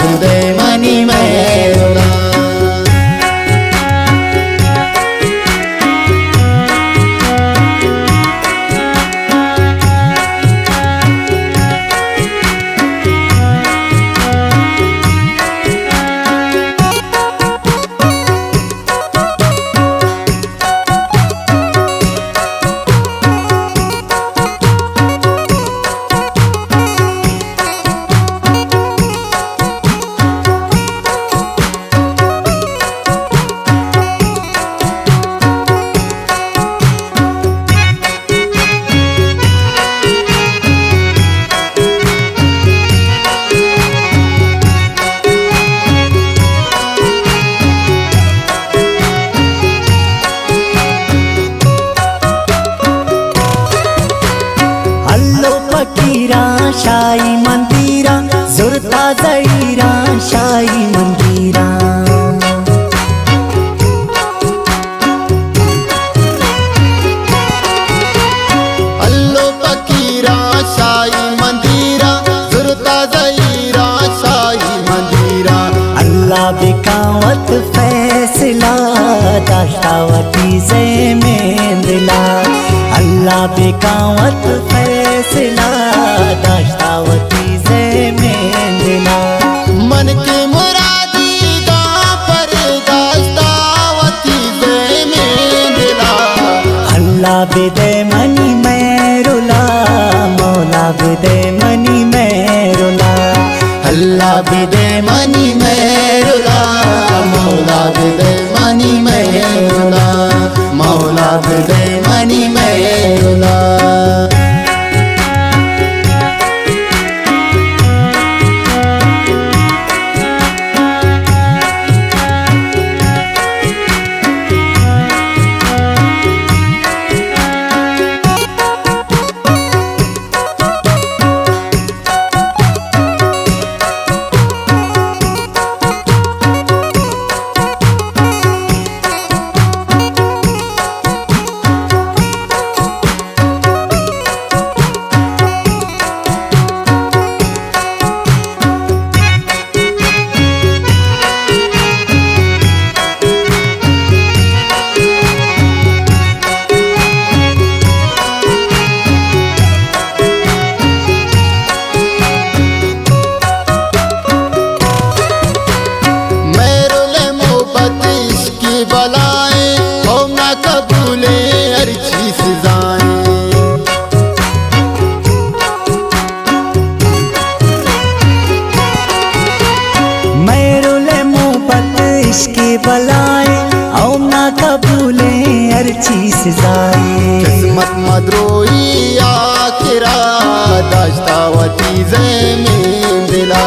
बिदे money मेरुला। फकीरा शाही मंदिरा जुरता जईरा शाही मंदिरा। अल्लो फकीरा शाही मंदिरा जुरता जईरा शाही मंदिरा। अल्लाह बिकावत फैसला दाश्तावती से मेंदला। अल्लाह बिकावत फैसला दाश्तावती से मेंदला। मन की मुरादी गा पर दाश्तावती से मेंदला। अल्लाह बिदे मनी मेरुला मौला बिदे मनी मेरुला। अल्लाह बिदे मनी मेरुला मौला बिदे मनी मेरुला मौला बिदे मनी मेरुला। इसकी बलाए औ ना कबूले अर्ची सजाए। किस्मत मदरोई आखिरा दाश्तावती ज़मीन दिला।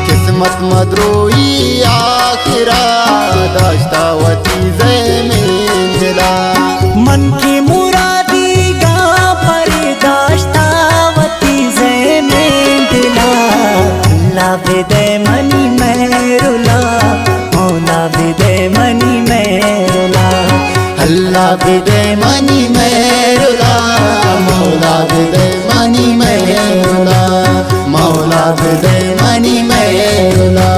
किस्मत मदरोई आखिरा दाश्तावती ज़मीन दिला। मन की मुरादी गा पर दाश्तावती ज़मीन दिला। अल्लाह बिदे मनी मेरुला मौला बिदे मनी मेरुला। अल्लाह बिदे मनी मेरुला मौला बिदे मनी मेरुला मौला बिदे मनी मेरुला।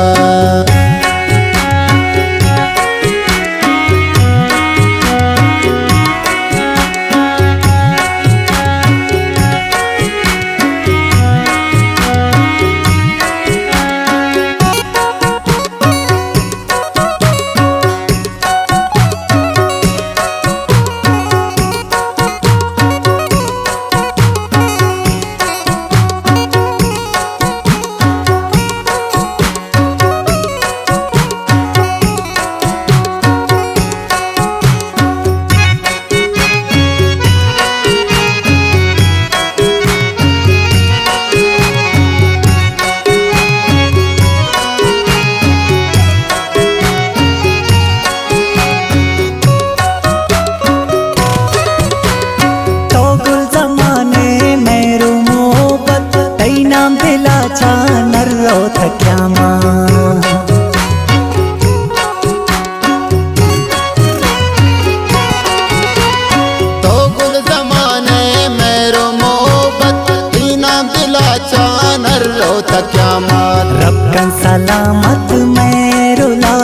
लो तक्यामत रबकन सलामत मेरुला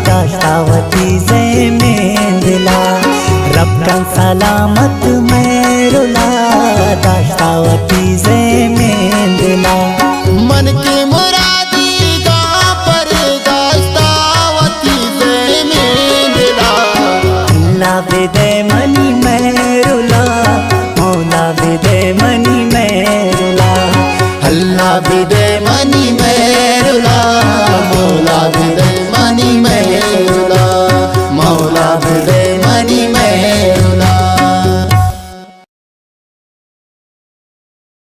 दाश्तावती ज़ेमेंदिला रबकन सलामत मेरुला दाश्तावती ज़ेमेंदिला मन की मुरादी गा पर दाश्तावती ज़ेमेंदिला अल्लाह विदे मनी मेरुला मौला विदे मनी मेरुला अल्लाह विदे